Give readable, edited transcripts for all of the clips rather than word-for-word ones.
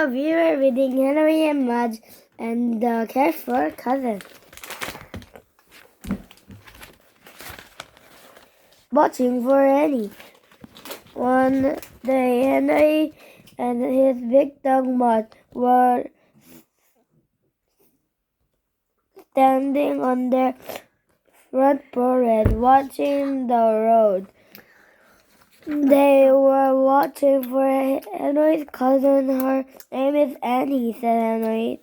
we were reading Henry and Mudge and the Careful Cousin. Watching for Annie. One day, Henry and his big dog Mudge were standing on their front porch watching the road. They were watching for Henry's cousin. Her name is Annie, said Henry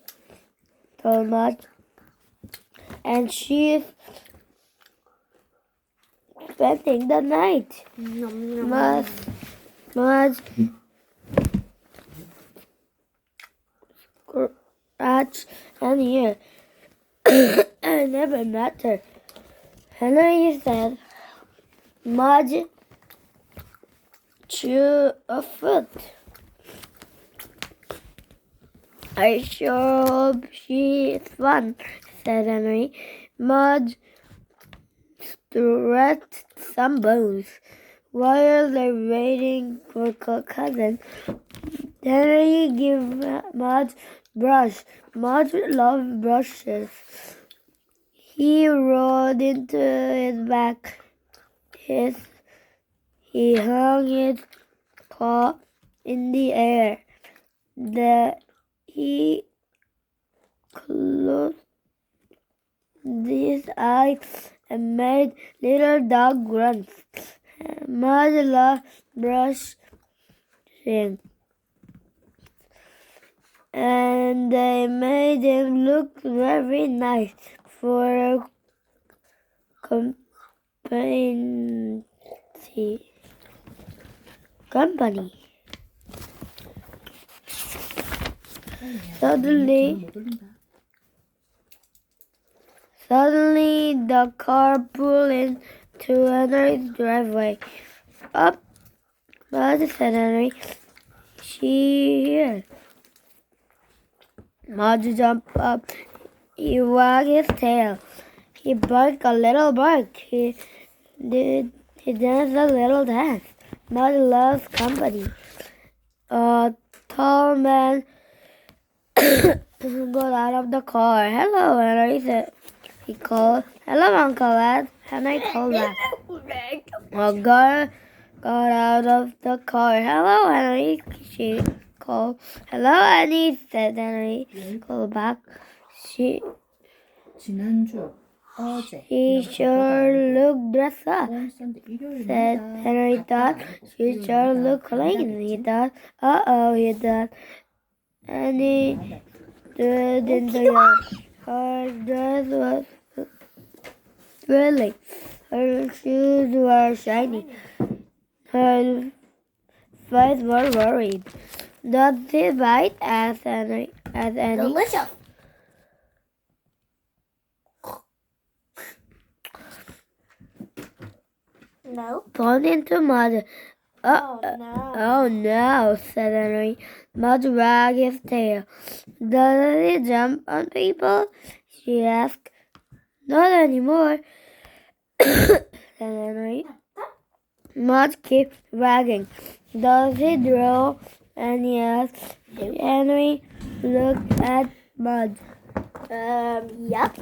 told Mudge. And she's spending the night. Mudge scratched Annie ear. I never met her. Henry said, Mudge chew a foot. I sure hope she is fun, said Henry. Mudge stretched some bones. While they're waiting for cousin, Henry gave Mudge brush. Mudge loved brushes. He rolled into his back. He hung his paw in the air. He closed his eyes and made little dog grunts. Mudge loved brushing, and they made him look very nice for company. Suddenly, the car pulled into Henry's driveway. Up, Mudge, said Henry. She here. Mudge jumped up. He wagged his tail. He barked a little bark. He danced a little dance. Mudge loves company. A tall man got out of the car. Hello, Henry said. He called. Hello, Uncle Ed. Henry called back. A girl got out of the car. Hello, Henry. She called. Hello, Annie, said Henry. Called back. She sure looked dressed up, said Henry thought. She sure looked clean, he thought. He thought. Annie stood in the yard. Her dress was thrilling. Her shoes were shiny. Her face was worried. Does it bite? Asked Annie. Delicious. No. Thrown into Mudge. Oh no, said Henry. Mudge wagged his tail. Does it jump on people? She asked. Not anymore, said Henry. Mudge kept wagging. Does he draw? And he asked. Henry looked at Mudge. Yep.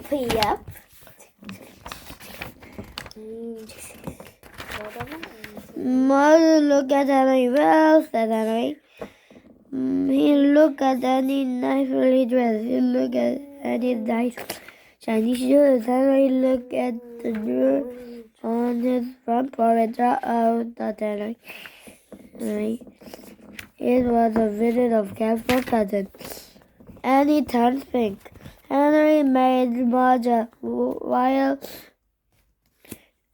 Mudge looked at Henry. Well, said Henry. He looked at Annie nicely dressed. He looked at Annie's nice shiny shoes. Henry looked at the door on his front porch. Thought Henry. It was a visit of Careful Cousin. Annie turned pink. Henry made Mudge up. While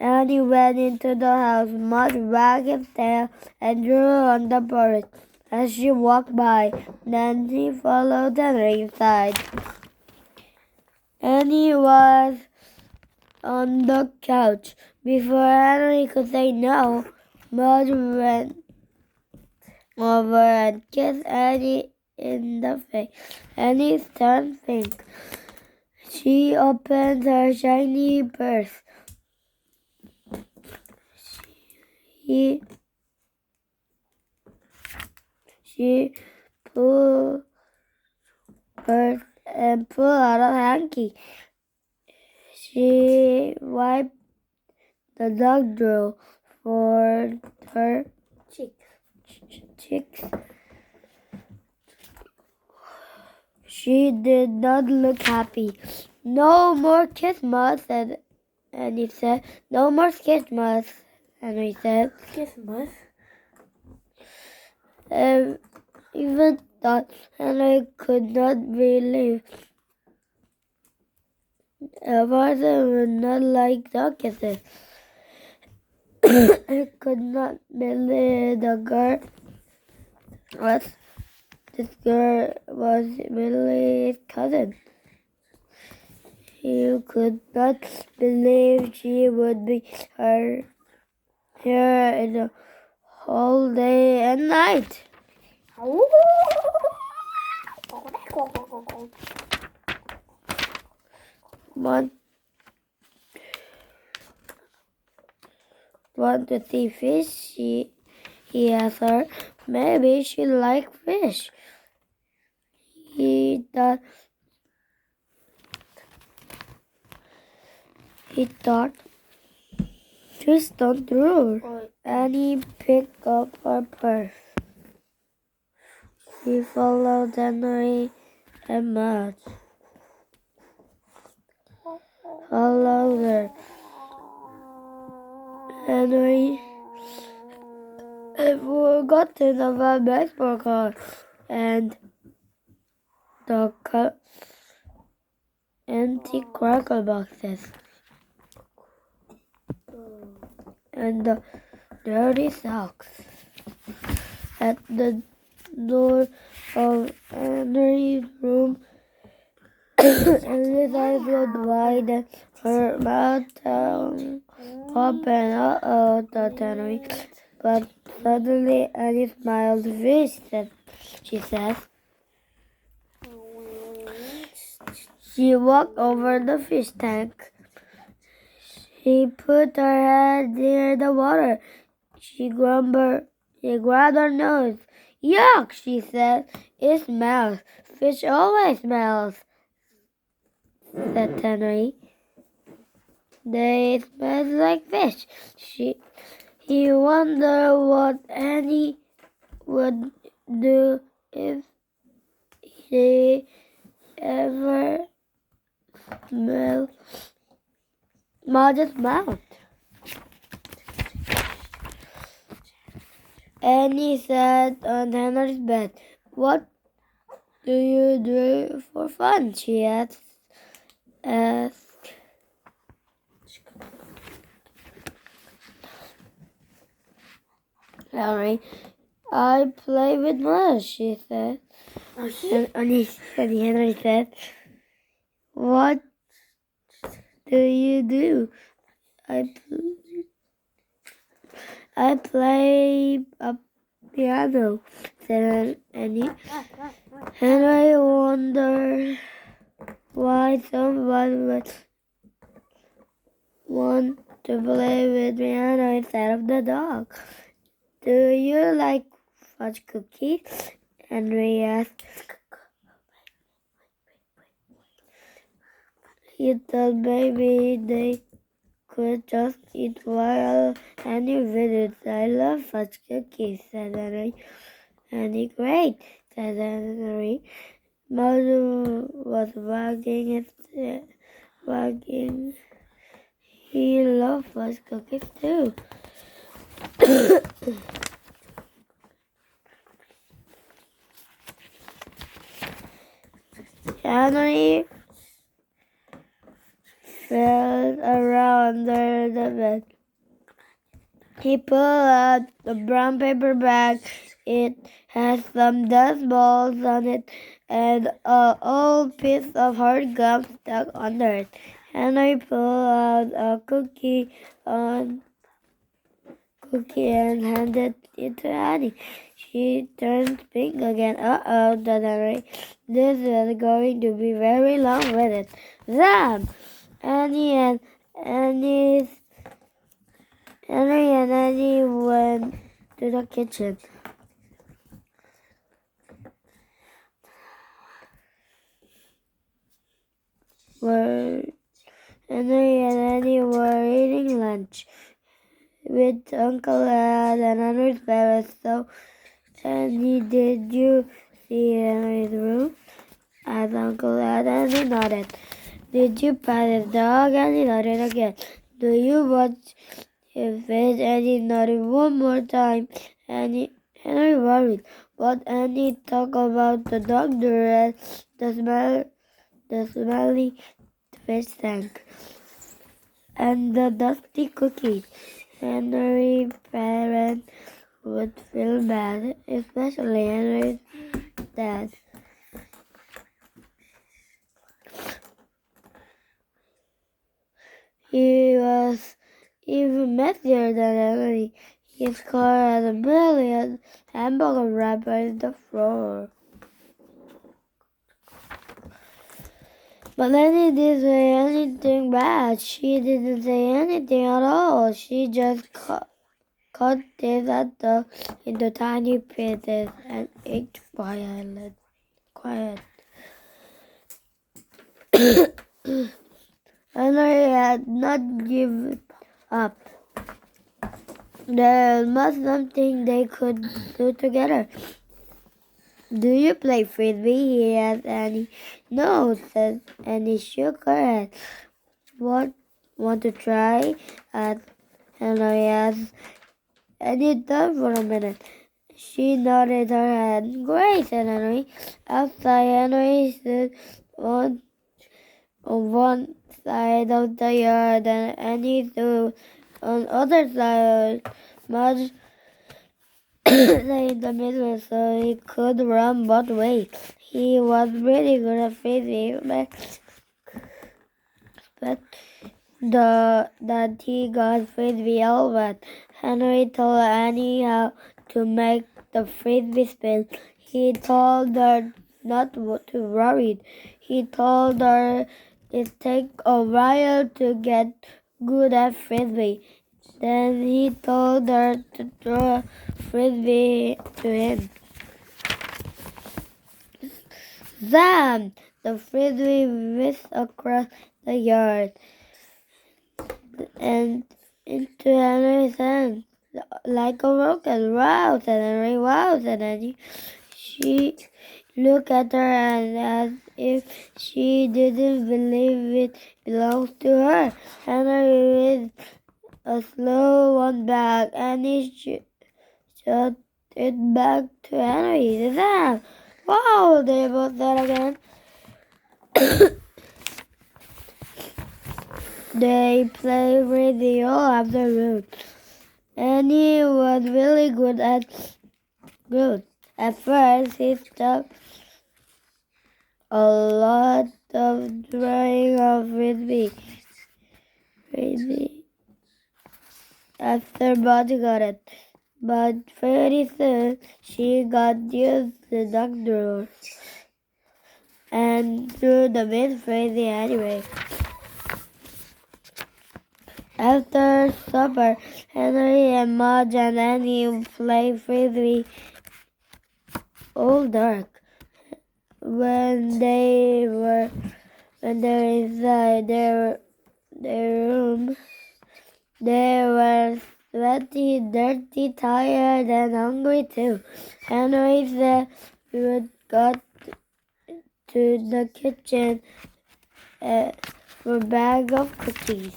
Annie went into the house, Mudge wagged his tail and drew on the porch as she walked by. Then he followed Henry inside. Annie was on the couch. Before Henry could say no, Mudge went over and kissed Annie in the face. Annie turned pink. She opened her shiny purse. She pulled purse and pulled out a hanky. She wiped the dog drool for her cheeks. She did not look happy. No more Christmas, said Annie said. No more Christmas, Henry said. Christmas. Even thought Henry could not believe a father would not like dog kisses. I could not believe this girl was Billy's cousin. He could not believe she would be here in the whole day and night. Want to see fish? He asked her. Maybe she likes fish. He thought fish don't drool. And he picked up her purse. He followed Henry and Mudge. Followed her. Henry had forgotten about baseball cards and the empty cracker boxes and the dirty socks. At the door of Henry's room, Henry's eyes were wide and her mouth open. Uh-oh, thought Henry. But suddenly Annie smiled. Fish, she said. She walked over the fish tank. She put her head near the water. She grabbed her nose. Yuck, she said. It smells. Fish always smells, said Henry. They smell like fish. He wondered what Annie would do if she ever smelled Mudge's mouth. Annie sat on Henry's bed. What do you do for fun? She asked. Henry, I play with Mudge, she said. And Henry said, what do you do? I play a piano, said Annie. Henry wondered why someone would want to play with piano instead of the dog. Do you like fudge cookies? Henry asked. He thought maybe they could just eat while Annie visits. I love fudge cookies, said Henry. Annie, great, said Henry. Mudge was wagging. He loved fudge cookies too. Henry felt around under the bed. He pulled out the brown paper bag. It had some dust balls on it and an old piece of hard gum stuck under it. Henry pulled out a cookie and handed it to Annie. She turned pink again. Uh-oh, thought Henry. This is going to be very long visit. Zam! Henry and Annie went to the kitchen. Henry and Annie were eating lunch with Uncle Ed and Henry's parents. So, Annie, did you see Henry's room? Asked Uncle Ed, and he nodded. Did you pat the dog? And he nodded again. Do you watch his face? And he nodded one more time. And Henry worried. But Annie talked about the doctor and the smelly fish tank and the dusty cookies. Henry's parents would feel bad, especially Henry's dad. He was even messier than Henry. His car had a million hamburger wrapper in the floor. But Lenny didn't say anything bad. She didn't say anything at all. She just cut this hot dog into tiny pieces and ate quiet. Henry had not given up. There was something they could do together. Do you play frisbee? He asked Annie. No, said Annie. Shook her head. Want to try? Henry asked. Annie thought for a minute. She nodded her head. Great, said Henry. Outside, Henry stood on one side of the yard and Annie stood on the other side. Mudge lay in the middle so he could run both ways. He was really good at frisbee, but that he got frisbee all wet. Henry told Annie how to make the frisbee spin. He told her not to worry. He told her it takes a while to get good at frisbee. Then he told her to throw a frisbee to him. Zam! The frisbee whizzed across the yard and into Henry's hand like a rocket. Wow, said Henry. Wow, said Annie. She looked at her and as if she didn't believe it belonged to her. Henry whizzed a slow one back, and he shot it back to Henry. Zam! Wow, they both said again. They played really all afternoon. Annie was really good. At first, he stopped a lot of throwing of frisbee. After Bud got it. But very soon, she got used to the doctor and threw the bit frisbee anyway. After supper, Henry and Mudge and Annie played frisbee all dark. When they were inside their room, they were sweaty, dirty, tired, and hungry too. Henry said we would go to the kitchen for a bag of cookies.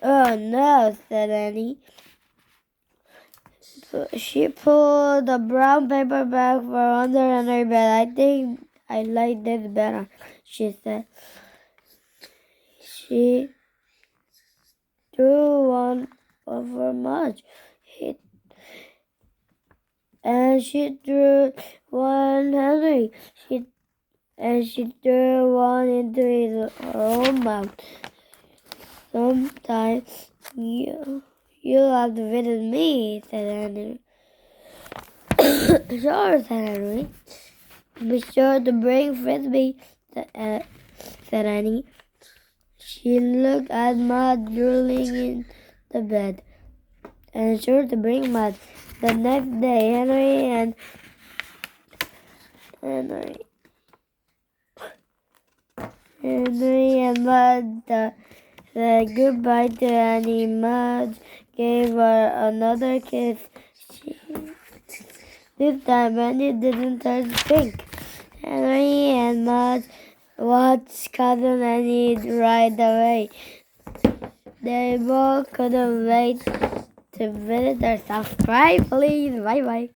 Oh no, said Annie. So she pulled the brown paper bag from under her bed. I think I like this better, she said. She threw one over Mudge. And she threw one Henry. She threw one into his own mouth. Sometimes you'll have to visit me, said Henry. Sure, said Henry. Be sure to bring frisbee, said Annie. She looked at Mud drooling in the bed. And sure to bring Mud. The next day, Henry Henry and Mudge said goodbye to Annie. Mudge gave her another kiss. This time Annie didn't turn pink. Henry and Mudge watched Cousin Annie ride away. They both couldn't wait to visit their subscribe, please. Bye bye.